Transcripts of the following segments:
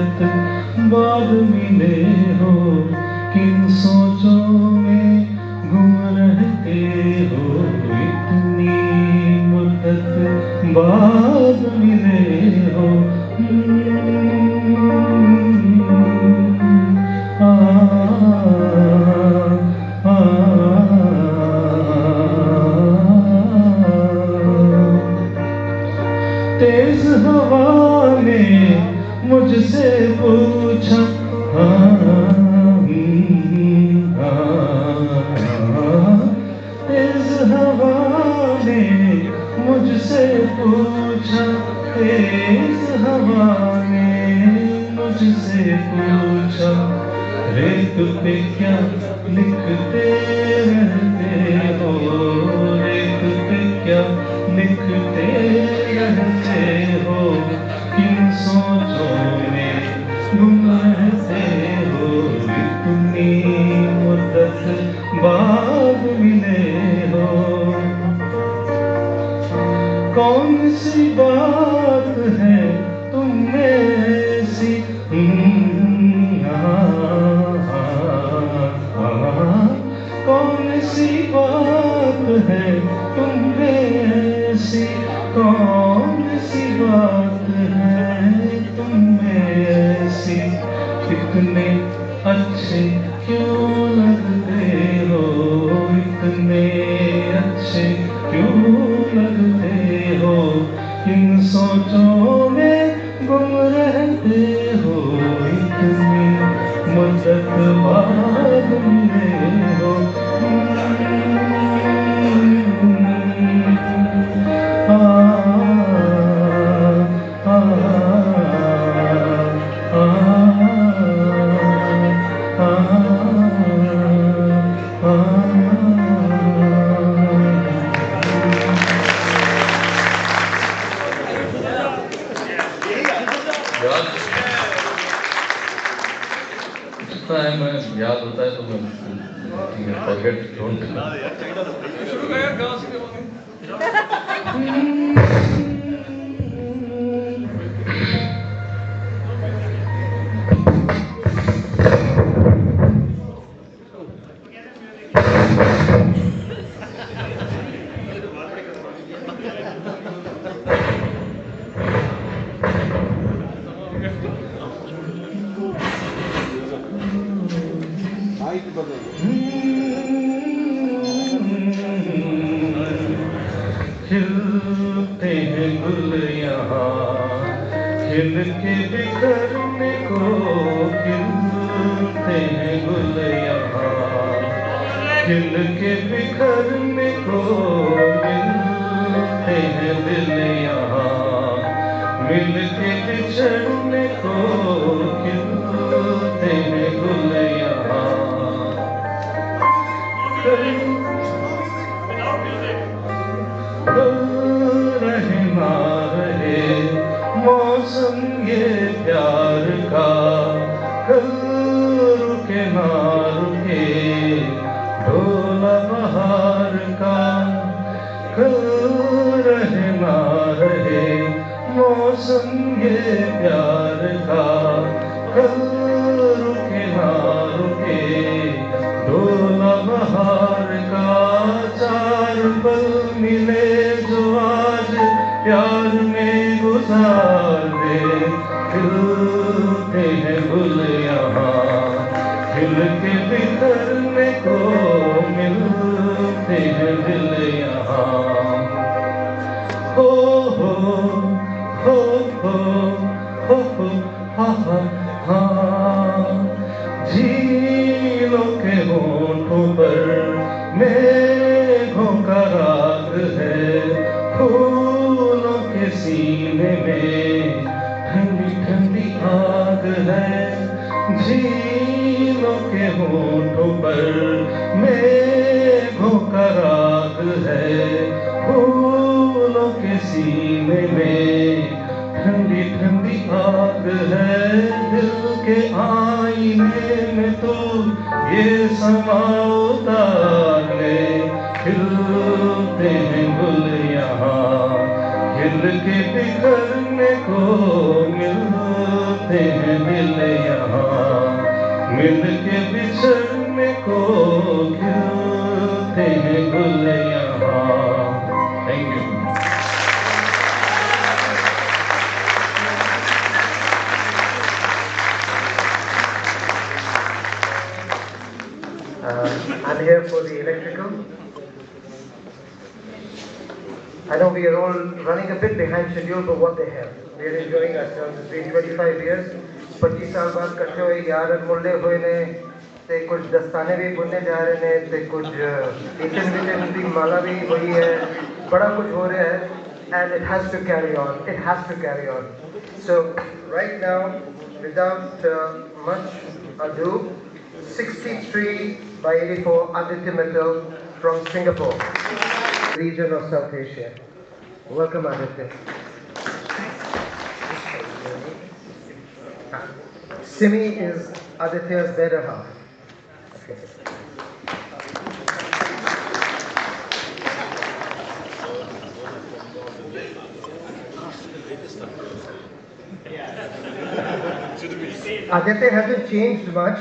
मुद्दत बाद मिले हो, किन सोचों में गुम रहते हो, इतनी मुद्दत बाद मिले हो। तेज हवा ने मुझसे पूछा, तेज हवा ने मुझसे पूछा, तेज हवा ने मुझसे पूछा, रेत पे क्या लिखते रहते हो, रेत पे क्या लिखते रहते हो, किन सोचों में गुम रहते हो, इतनी मुद्दत बाद मिले हो। कौन सी बात है तुम में ऐसी, कौन सी बात है तुम में ऐसी, कौन सी बात है तुम में ऐसी, इतने अच्छे क्यों लगते हो, इतने अच्छे क्यों लगते हो, इन सोचों में गुम रहते हो, इतनी मुद्दत बाद मिले हो। याद होता है तो मैं फॉरगेट डोंट शुरू कर गाँव से खिलते हैं गुल यहाँ, खिल के बिखरने को, खिलते हैं गुल यहाँ, खिल के बिखरने को, मिलते हैं दिल यहाँ, मिल के बिछड़ने को, खिलते हैं गुल यहाँ। रहे ना रहे मौसम ये प्यार का, कल रुके ना रुके ढोला बहार का, कल रहे ना रहे मौसम ये प्यार का, कल रुके ना रुके ढोला बहार का, चार पल मिले जो आज प्यार में गुजार दे, खिलते हैं गुल यहाँ, खिल के बिखरने को, मिलते हैं दिल यहाँ। हो हो हो हो हो हो हा हा हा, झीलों के होठों पर मेघों का राग है, फूलों के सीने में ठंडी ठंडी आग है, झीलों के होठों पर मेघों का राग है, फूलों के सीने में ठंडी ठंडी आग है, दिल के आईने में तो ये समा उतार ले, खिलते हैं गुल यहाँ, खिल के बिखरने को, मिलते थे हैं दिल यहाँ, मिल के बिछड़ने को खिलते हैं गुल यहाँ। Thank you. I'm here for the electrical. I know we are all running a bit behind schedule, but what the hell? We are enjoying ourselves. It's been 25 years. 25 साल बाद इकट्ठे हुए यार मुल्ले हुए ने, ते कुछ दस्ताने भी बुनने जा रहे ने, ते कुछ किचन विचन की माला भी हुई है, बड़ा कुछ हो रहा है, and it has to carry on. It has to carry on. So right now, without much ado, 63 by 84 Aditya Mittal from Singapore, region of South Asia. Welcome, Aditya. Simi is Aditya's better half. Okay. Aditya hasn't changed much.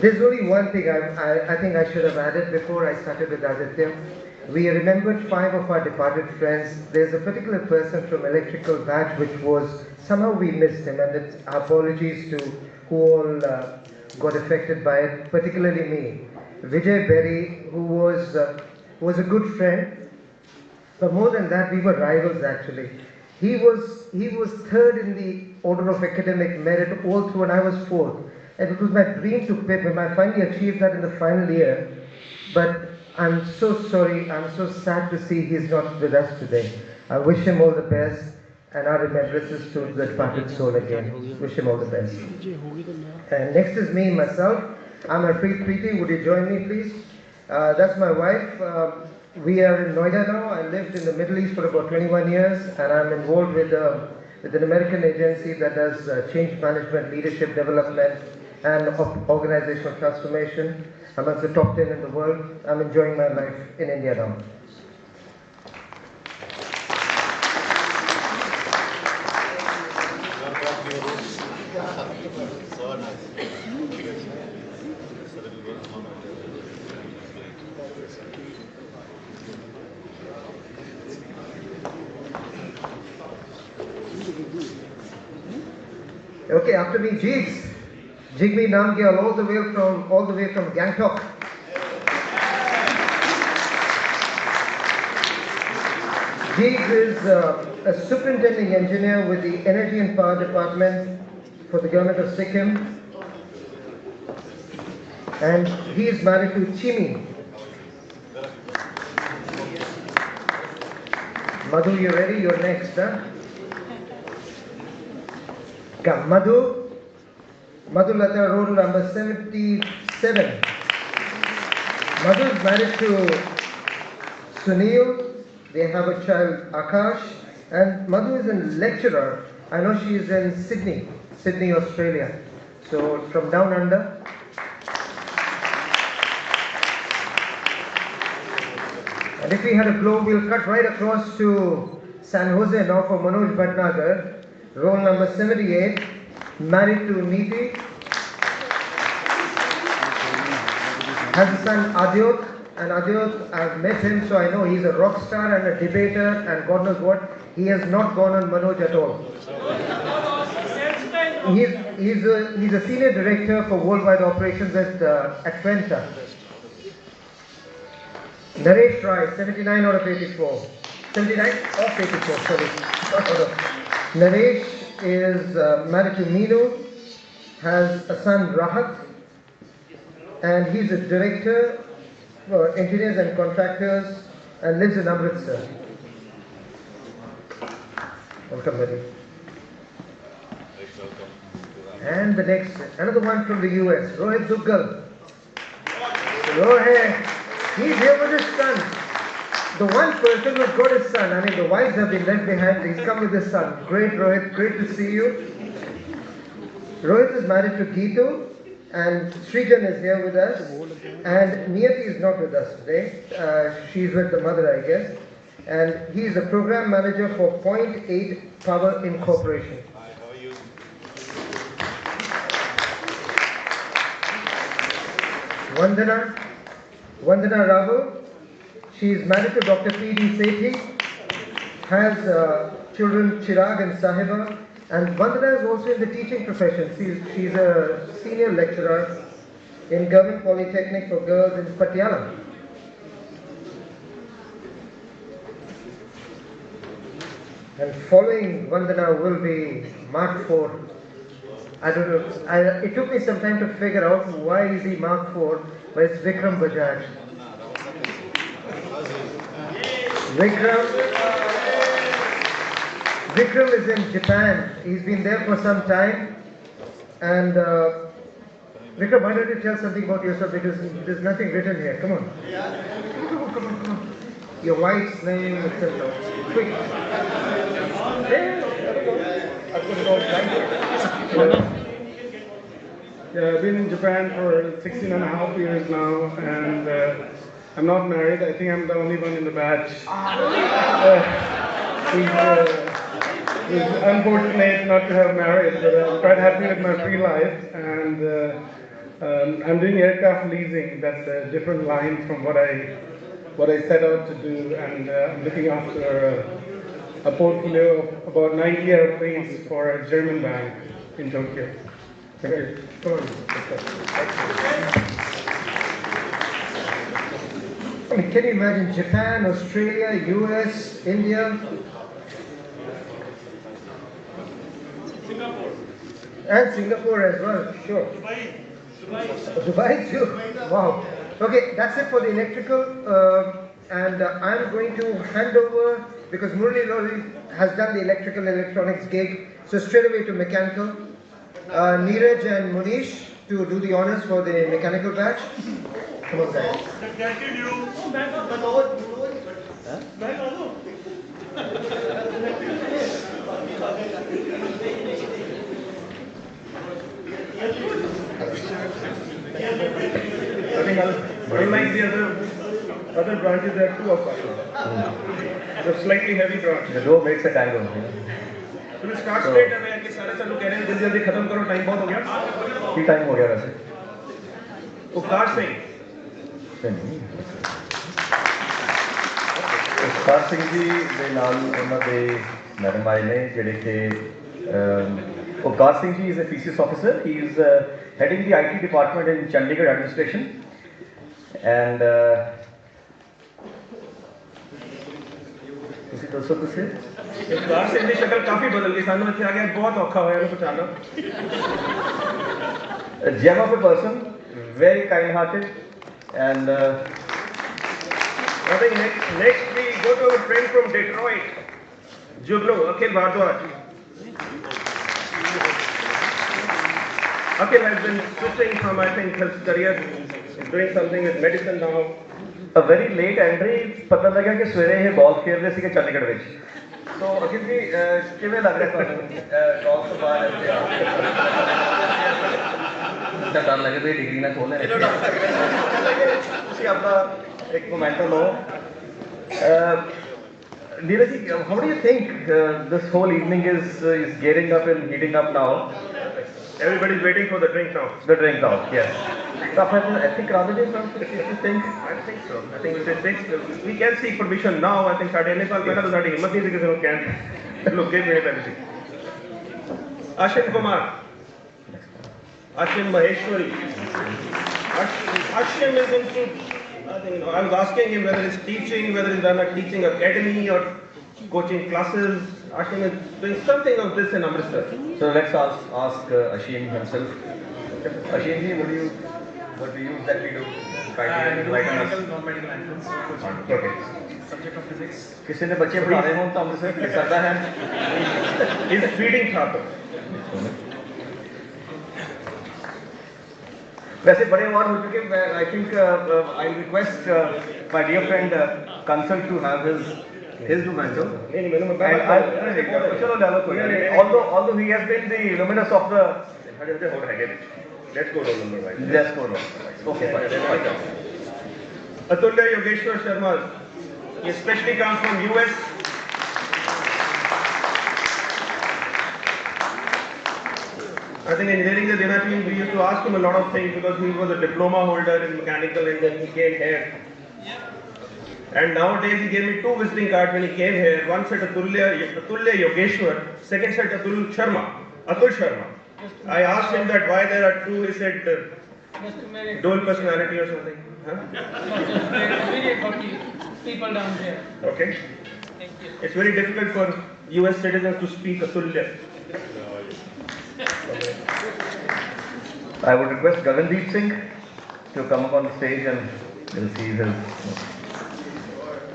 There's only one thing I think I should have added before I started with Aditya. We remembered 5 of our departed friends. There's a particular person from Electrical Batch which was, somehow we missed him, and it's apologies to who all got affected by it, particularly me. Vijay Berry, who was a good friend, but more than that, we were rivals actually. He was third in the order of academic merit all through, and I was fourth. And it was my dream to pip him. I finally achieved that in the final year. But I'm so sorry, I'm so sad to see he's not with us today. I wish him all the best, and our remembrances to the departed soul again. Wish him all the best. And next is me, myself. I'm Harpreet Preeti. Would you join me, please? That's my wife. We are in Noida now. I lived in the Middle East for about 21 years, and I'm involved with an American agency that does change management, leadership development, and organizational transformation. I'm at the top 10 in the world. I'm enjoying my life in India now. Okay, after me, Jigs. Jigme Namgyal, all the way from Gangtok. Jigs is a superintending engineer with the Energy and Power Department for the government of Sikkim, and he is married to Chimi. Madhu, you ready? You're next, huh? Come, Madhu. Madhu Lata, roll number 77. Madhu is married to Sunil. They have a child, Akash. And Madhu is a lecturer. I know she is in Sydney, Australia. So from down under. And if we had a globe, we'll cut right across to San Jose now for Manoj Bhatnagar. Roll number 78. Married to Neeti, has a son Adyot, and Adyot, I've met him, so I know he's a rock star and a debater and God knows what. He has not gone on Manoj at all. He's a senior director for worldwide operations at Fenta. Naresh Rai, 79 out of 84. 79 of 84, sorry. Naresh is married to Meenu, has a son Rahat, and he's a director for engineers and contractors and lives in Amritsar. Welcome, buddy. And the next, another one from the US, Rohit Duggal. Rohit, he's here with his son. The one person who's got his son, I mean the wives have been left behind, he's come with his son. Great Rohit, great to see you. Rohit is married to Geetu, And Srijan is here with us, and Niyati is not with us today. She's with the mother, I guess. And he is the program manager for Point 8 Power Incorporation. Vandana Rahul. She is married to Dr. P.D. Sethi, has children Chirag and Sahiba, and Vandana is also in the teaching profession. She's a senior lecturer in Government Polytechnic for Girls in Patiala. And following Vandana will be Mark 4. I don't know, it took me some time to figure out why is he Mark 4, but it's Vikram Bajaj. Vikram is in Japan. He's been there for some time. And Vikram, why don't you tell something about yourself, because there's nothing written here. Come on. Come on. Your wife's name, etc. Quick. Yeah, I've been in Japan for 16 and a half years now, and I'm not married. I think I'm the only one in the batch. It's unfortunate not to have married, but I'm quite happy with my free life, and I'm doing aircraft leasing. That's a different line from what I set out to do, and I'm looking after a portfolio of about 90 airplanes for a German bank in Tokyo. Thank you. Come on. I mean, can you imagine Japan, Australia, US, India? And Singapore as well, sure. Dubai too. Wow. Okay, that's it for the electrical. And I'm going to hand over, because Murli Lori has done the electrical electronics gig, so straight away to mechanical. Neeraj and Munish to do the honors for the mechanical batch. Come on, guys. I think unlike the other branches, there are two of us. The slightly heavy branch. The door makes a tango. तो start straight है कि सारे चालू कह रहे हैं जल्दी जल्दी खत्म करो, टाइम बहुत हो गया। की टाइम हो गया वैसे? वो कार से ਉਸਤਾਦ ਸਿੰਘ ਜੀ ਦੇ ਨਾਲ ਉਹਨਾਂ ਦੇ ਮੈਡਮ ਆਏ ਨੇ ਜਿਹੜੇ ਕਿ Upkar Singh ji is a PCS officer, he is heading the IT department in Chandigarh administration and ਤੁਸੀਂ ਦੱਸੋ ਤੁਸੀਂ ਕਾਰ ਸਿੰਘ ਦੀ ਸ਼ਕਲ ਕਾਫੀ ਬਦਲ ਗਈ, ਸਾਨੂੰ ਇੱਥੇ ਆ ਕੇ ਬਹੁਤ ਔਖਾ ਹੋਇਆ ਉਹਨੂੰ ਪਛਾਣਨਾ। gem of a person, very kind hearted and I think next we go to a friend from Detroit, Jublu, Akhil Bhardwaj. Akhil has been switching from, I think, his career, he's doing something with medicine now. a very late entry, ਪਤਾ ਲੱਗਿਆ ਕਿ ਸਵੇਰੇ ਇਹ ਬਾਲ ਖੇਡਦੇ ਸੀਗੇ ਚੰਡੀਗੜ੍ਹ ਵਿੱਚ। ਸੋ ਅਖਿਲ ਜੀ ਕਿਵੇਂ ਲੱਗ ਰਿਹਾ ਤੁਹਾਨੂੰ ਟੌਪ ਤੋਂ ਬਾਅਦ ਇੱਥੇ ਆ ਕੇ? ਤਾਂ ਡਰ ਲੱਗੇ ਵੀ ਡਿਗਰੀ ਨਾ ਖੋਲ੍ਹਣ ਇੱਥੇ। ਤੁਸੀਂ ਆਪਣਾ ਇੱਕ ਮੋਮੈਂਟੋ ਲਓ। Neeraj ji, how do you think this whole evening is gearing up and heating up now? Everybody's waiting for the drink now. The drink out, yes. So I think rather than something, you think? I think so. I think we can seek permission now. I think ਸਾਡੇ ਇੰਨੇ ਸਾਲ ਪਹਿਲਾਂ ਤਾਂ ਸਾਡੀ ਹਿੰਮਤ ਨਹੀਂ ਸੀ ਕਿਸੇ ਨੂੰ ਕਹਿਣ। ਲੋਕ ਗੇਮ ਨਹੀਂ ਪੈਂਦੇ ਸੀ। Ashwin Kumar, Ashwin Maheshwari. Ashwin is into, I think, I was asking him whether he's teaching, whether he's done a teaching academy or coaching classes. Ashwin is doing something of this in Amritsar. So let's ask Ashim himself. Ashim ji, what do you exactly do? Kindly enlighten us. Non-medical entrance, Okay. subject of physics. किसी ने बच्चे पढ़ा रहे हों तो हमसे कर सकता है। He's feeding Thakur. वैसे बड़े अवार्ड हो चुके हैं। I think I request my dear friend Kansal to have his memento. नहीं मैंने चलो ले लो कोई नहीं। Although he has been the luminous of the हटे हटे हो रहा है Let's go roll number wise. Let's go roll. Okay, fine. Atulya Yogeshwar Sharma. He especially comes from US. I think engineering the Dinati, we used to ask him a lot of things because he was a diploma holder in mechanical and then he came here. And nowadays he gave me 2 visiting cards when he came here. One said Atulya Yogeshwar, second said Atul Sharma. I asked him that why there are 2, he said dual personality or something. Huh? People down here. Okay. Thank you. It's very difficult for US citizens to speak Atulya. I would request Gagandeep Singh to come up on the stage and we'll see his.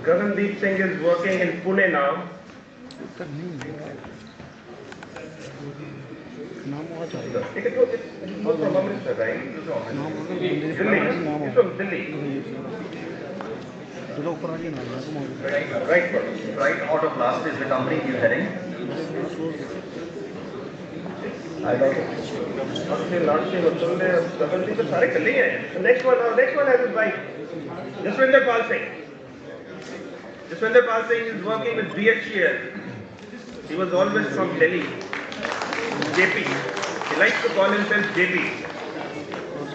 Gagandeep Singh is working in Pune now. He's from Amritsar, right? Delhi. He's from Delhi. Right out of last is the company he's heading. I don't The next one has his wife. Jaswinder Pal Singh. Jaswinder Pal Singh is working with BHEL. He was always from Delhi. JP. He likes to call himself JP.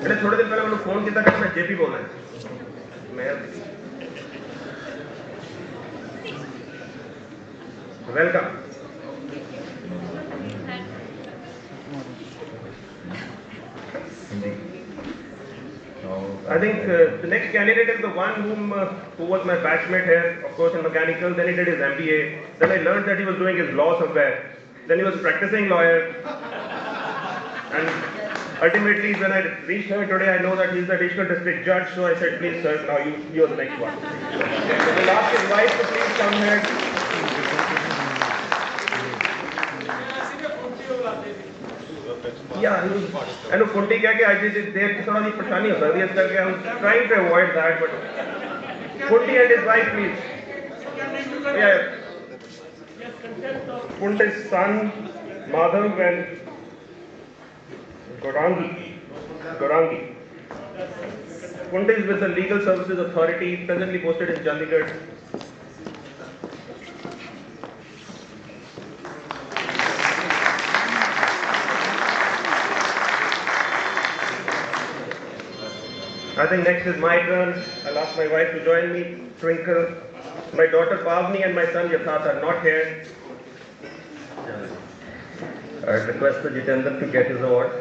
मैंने थोड़े दिन पहले उन्हें phone किया था कि मैं JP बोलना है. मैं Welcome. I think the next candidate is the one who was my batchmate here, of course in mechanical, then he did his MBA, then I learned that he was doing his law somewhere, then he was practicing lawyer, and ultimately when I reached here today I know that he's the additional district judge, so I said please sir, now you're the next one. So we'll ask his wife to please come here. Yeah, I know Kunti kya I did there is थोड़ी परेशानी हो सकती है इस करके I'm trying to avoid that, but Kunti and his wife please. Yeah. Kunti's son Madhav and Gaurangi. Kunti is with the Legal Services Authority, presently posted in Chandigarh. I think next is my turn. I'll ask my wife to join me, Twinkle. My daughter Pavni and my son Yatharth are not here. I request Jitendra to get his award,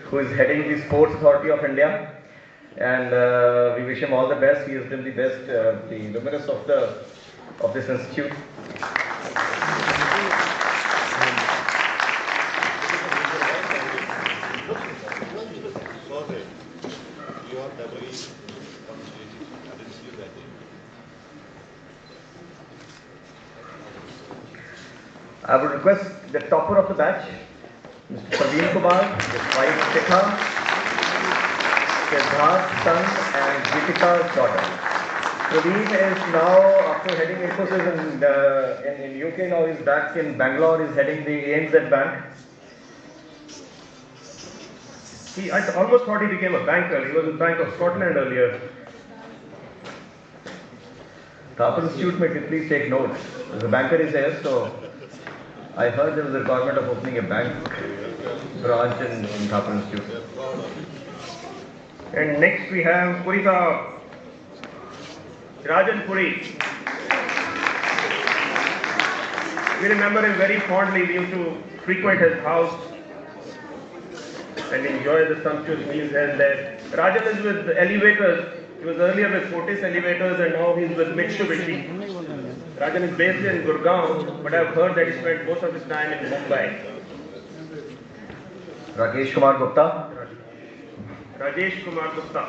who is heading the Sports Authority of India. And we wish him all the best. He has been the best, the luminous of this institute. I would request the topper of the batch, Mr. Praveen Kumar, his wife Shikha, Siddharth's son and Geetika's daughter. Praveen is now, after heading Infosys in UK, now he's back in Bangalore, he's heading the ANZ Bank. I almost thought he became a banker. He was in Bank of Scotland earlier. Thapar Institute may please take note. The banker is here, so I heard there was a requirement of opening a bank branch in Thapar Institute. And next we have Purita Rajan Puri. We remember him very fondly. We used to frequent his house and enjoy the sumptuous meals held there. Rajan is with Elevators. He was earlier with Fortis Elevators and now he's with Mitsubishi. Rajan is based in Gurgaon, but I've heard that he spent most of his time in Mumbai. Rakesh Kumar Gupta. Rajesh Kumar Gupta.